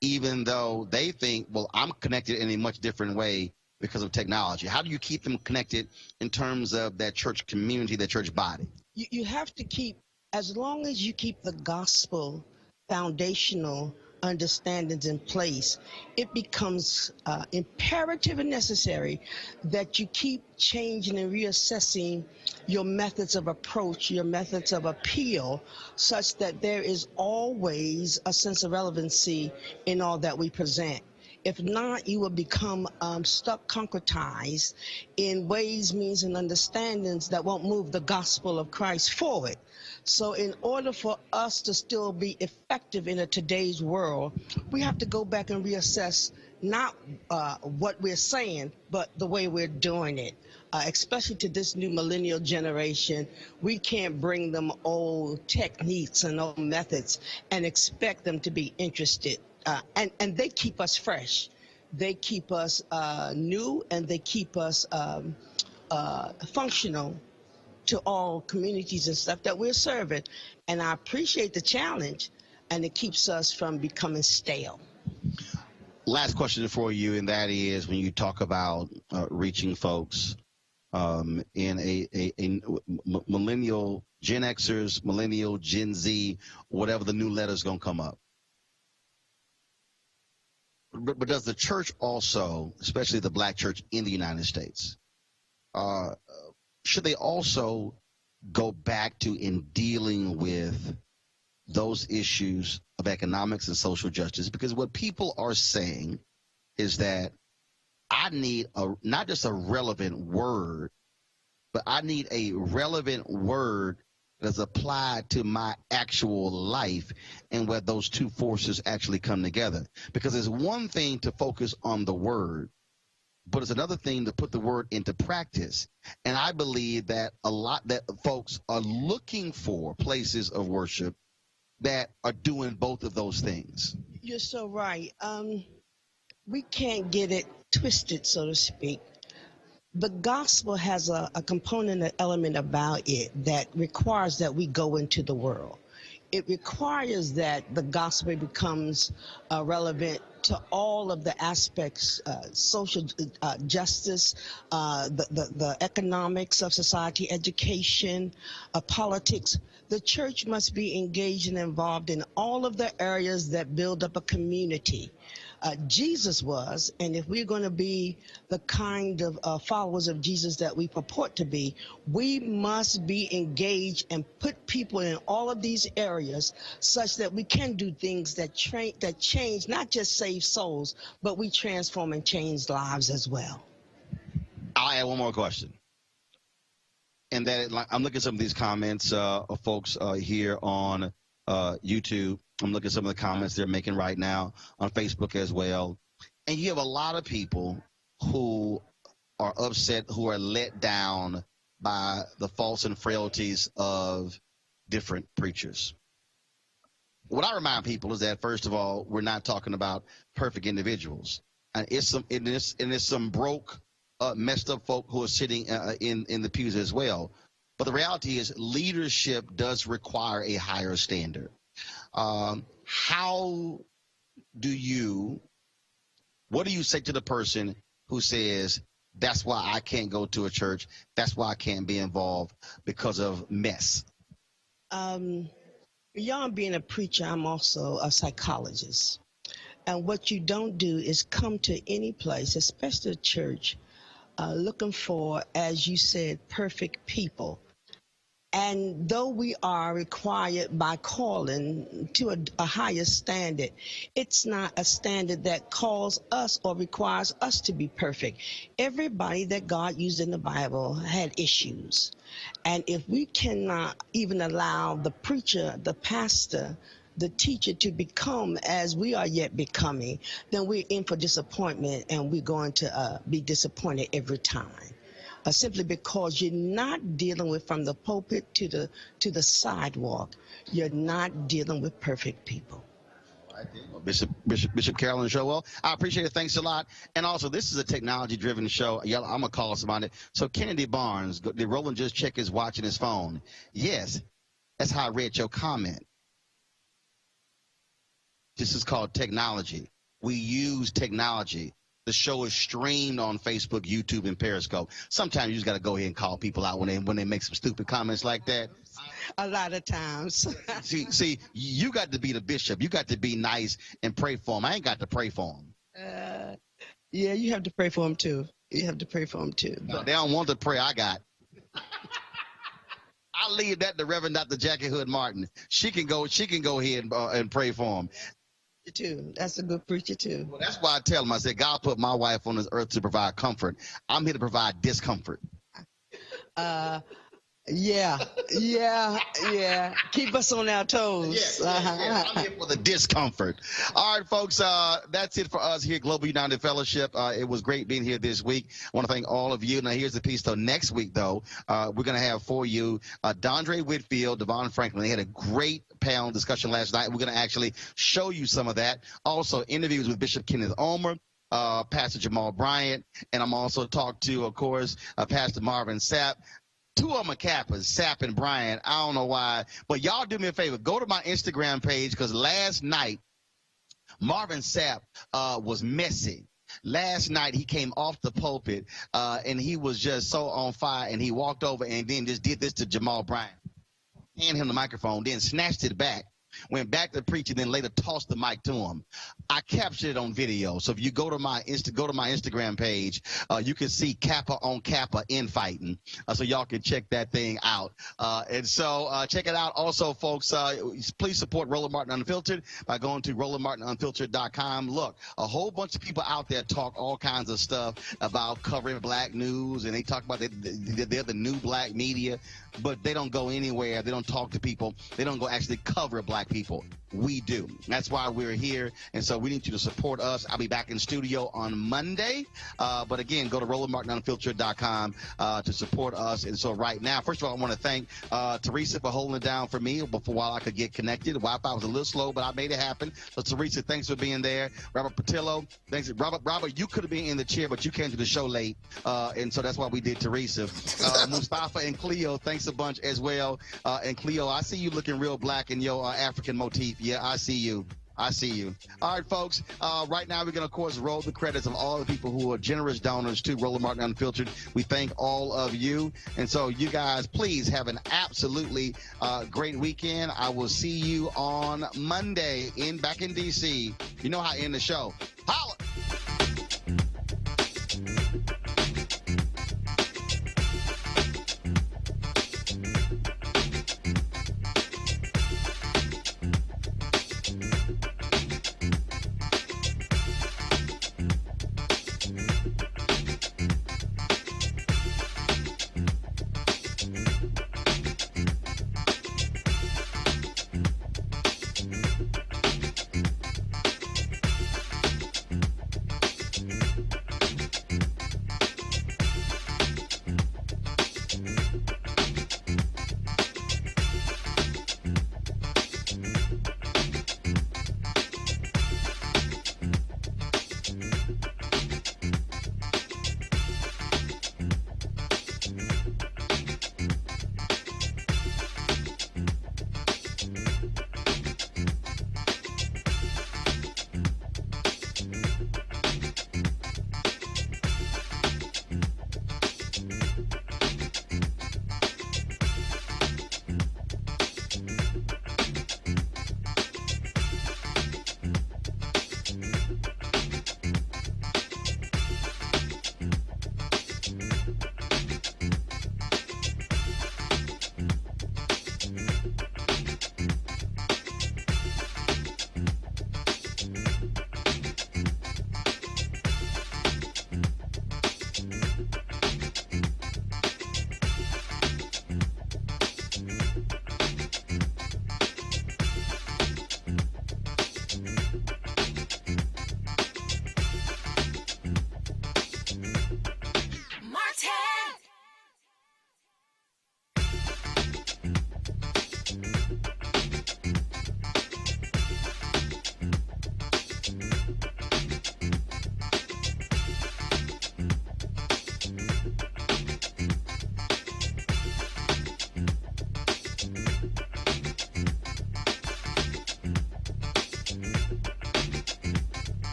even though they think, well, I'm connected in a much different way because of technology? How do you keep them connected in terms of that church community, that church body? You have to keep, as long as you keep the gospel foundational understandings in place, it becomes imperative and necessary that you keep changing and reassessing your methods of approach, your methods of appeal, such that there is always a sense of relevancy in all that we present. If not, you will become stuck, concretized in ways, means, and understandings that won't move the gospel of Christ forward. So in order for us to still be effective in today's world, we have to go back and reassess not what we're saying, but the way we're doing it. Especially to this new millennial generation, we can't bring them old techniques and old methods and expect them to be interested. And they keep us fresh. They keep us new, and they keep us functional to all communities and stuff that we're serving. And I appreciate the challenge, and it keeps us from becoming stale. Last question for you, and that is, when you talk about reaching folks in a millennial, Gen Xers, millennial, Gen Z, whatever the new letter's going to come up. But does the church also, especially the black church in the United States, should they also go back to in dealing with those issues of economics and social justice? Because what people are saying is that I need not just a relevant word, but I need a relevant word that's applied to my actual life, and where those two forces actually come together. Because it's one thing to focus on the word, but it's another thing to put the word into practice. And I believe that that folks are looking for places of worship that are doing both of those things. You're so right. We can't get it twisted, so to speak. The gospel has a component, an element about it that requires that we go into the world. It requires that the gospel becomes relevant to all of the aspects, social justice, the economics of society, education, politics. The church must be engaged and involved in all of the areas that build up a community. Jesus was, and if we're going to be the kind of followers of Jesus that we purport to be, we must be engaged and put people in all of these areas such that we can do things that change, not just save souls, but we transform and change lives as well. I'll add one more question. And that, I'm looking at some of these comments of folks here on YouTube. I'm looking at some of the comments they're making right now on Facebook as well. And you have a lot of people who are upset, who are let down by the faults and frailties of different preachers. What I remind people is that, first of all, we're not talking about perfect individuals. And it's some broke, messed up folk who are sitting in the pews as well. But the reality is, leadership does require a higher standard. What do you say to the person who says, that's why I can't go to a church. That's why I can't be involved because of mess? Beyond being a preacher, I'm also a psychologist. And what you don't do is come to any place, especially a church, looking for, as you said, perfect people. And though we are required by calling to a higher standard, it's not a standard that calls us or requires us to be perfect. Everybody that God used in the Bible had issues. And if we cannot even allow the preacher, the pastor, the teacher to become as we are yet becoming, then we're in for disappointment, and we're going to be disappointed every time. Simply because you're not dealing with, from the pulpit to the sidewalk, you're not dealing with perfect people. Bishop Carolyn Showell, I appreciate it. Thanks a lot. And also, this is a technology-driven show. I'm going to call somebody. So Kennedy Barnes, did Roland just check his watch and his phone? Yes. That's how I read your comment. This is called technology. We use technology. The show is streamed on Facebook, YouTube, and Periscope. Sometimes you just got to go ahead and call people out when they make some stupid comments like that. A lot of times. see, you got to be the bishop. You got to be nice and pray for them. I ain't got to pray for them. Yeah, you have to pray for them too. You have to pray for them too. No, they don't want the prayer I got. I'll leave that to Reverend Dr. Jackie Hood Martin. She can go ahead and pray for them. Too. That's a good preacher too. Well, that's why I tell him, I said, God put my wife on this earth to provide comfort. I'm here to provide discomfort. Yeah. Keep us on our toes. Yes. I'm here for the discomfort. All right, folks, that's it for us here at Global United Fellowship. It was great being here this week. I want to thank all of you. Now, here's the piece, though. Next week, though, we're going to have for you Dondre Whitfield, Devon Franklin. They had a great panel discussion last night. We're going to actually show you some of that. Also, interviews with Bishop Kenneth Ulmer, Pastor Jamal Bryant, and I'm also talked to, of course, Pastor Marvin Sapp. Two of them are Kappas, Sapp and Bryant. I don't know why. But y'all do me a favor. Go to my Instagram page, because last night, Marvin Sapp was messy. Last night, he came off the pulpit, and he was just so on fire, and he walked over and then just did this to Jamal Bryant. Handed him the microphone, then snatched it back, went back to preaching, then later tossed the mic to him. I captured it on video. So if you go to my Instagram page, you can see Kappa on Kappa infighting. So y'all can check that thing out. And so check it out. Also, folks, please support Roland Martin Unfiltered by going to RolandMartinUnfiltered.com. Look, a whole bunch of people out there talk all kinds of stuff about covering black news, and they talk about they're the new black media, but they don't go anywhere. They don't talk to people. They don't go actually cover black people. We do. That's why we're here. And so we need you to support us. I'll be back in studio on Monday. But again, go to RolandMartinUnfiltered.com to support us. And so right now, first of all, I want to thank Teresa for holding it down for me while I could get connected. The Wi-Fi was a little slow, but I made it happen. So Teresa, thanks for being there. Robert Patillo, thanks. Robert, you could have been in the chair, but you came to the show late. And so that's why we did Teresa. Mustafa and Cleo, thanks a bunch as well. And Cleo, I see you looking real black in your African motif. Yeah, I see you. All right, folks. Right now, we're going to, of course, roll the credits of all the people who are generous donors to Roland Martin Unfiltered. We thank all of you. And so you guys, please have an absolutely great weekend. I will see you on Monday back in D.C. You know how I end the show. Holla!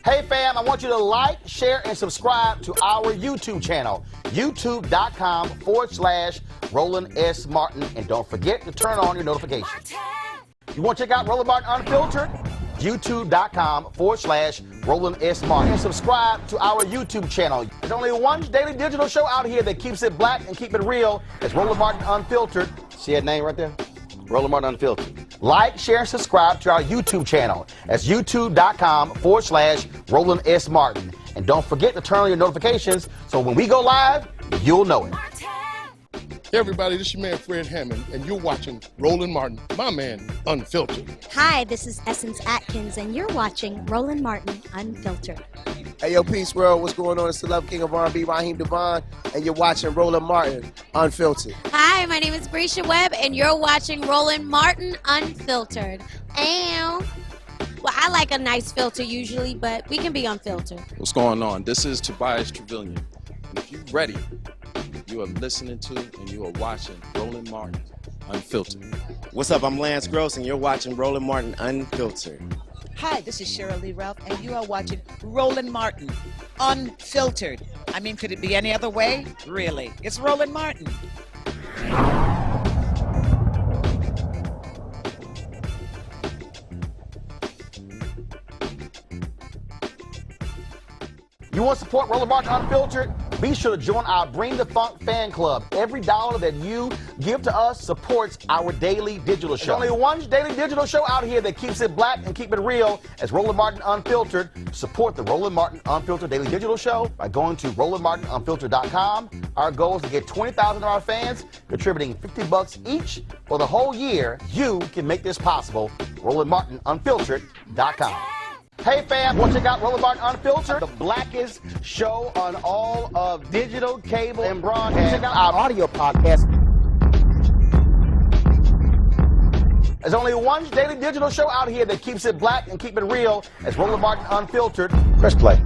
Hey fam, I want you to like, share, and subscribe to our YouTube channel, youtube.com/Roland S. Martin. And don't forget to turn on your notifications. You want to check out Roland Martin Unfiltered? youtube.com/Roland S. Martin. And subscribe to our YouTube channel. There's only one daily digital show out here that keeps it black and keep it real. It's Roland Martin Unfiltered. See that name right there? Roland Martin Unfiltered. Like, share, and subscribe to our YouTube channel. That's youtube.com/Roland S. Martin. And don't forget to turn on your notifications so when we go live, you'll know it. Hey everybody, this is your man Fred Hammond, and you're watching Roland Martin, my man, Unfiltered. Hi, this is Essence Atkins, and you're watching Roland Martin Unfiltered. Hey, yo, Peace World, what's going on? It's the Love King of R&B, Raheem Devon, and you're watching Roland Martin Unfiltered. Hi, my name is Brisha Webb, and you're watching Roland Martin Unfiltered. And, well, I like a nice filter usually, but we can be unfiltered. What's going on? This is Tobias Trevelyan, and if you're ready, you are listening to and you are watching Roland Martin Unfiltered. What's up? I'm Lance Gross, and you're watching Roland Martin Unfiltered. Hi, this is Cheryl Lee Ralph, and you are watching Roland Martin Unfiltered. I mean, could it be any other way? Really? It's Roland Martin. You want to support Roland Martin Unfiltered? Be sure to join our Bring the Funk fan club. Every dollar that you give to us supports our daily digital show. There's only one daily digital show out here that keeps it black and keep it real. It's Roland Martin Unfiltered. Support the Roland Martin Unfiltered daily digital show by going to RolandMartinUnfiltered.com. Our goal is to get 20,000 of our fans contributing $50 each for the whole year. You can make this possible. RolandMartinUnfiltered.com. Hey fam, want to check out Roland Martin Unfiltered, the blackest show on all of digital, cable, and broadcast. Check out our audio podcast. There's only one daily digital show out here that keeps it black and keep it real. It's Roland Martin Unfiltered. Press play.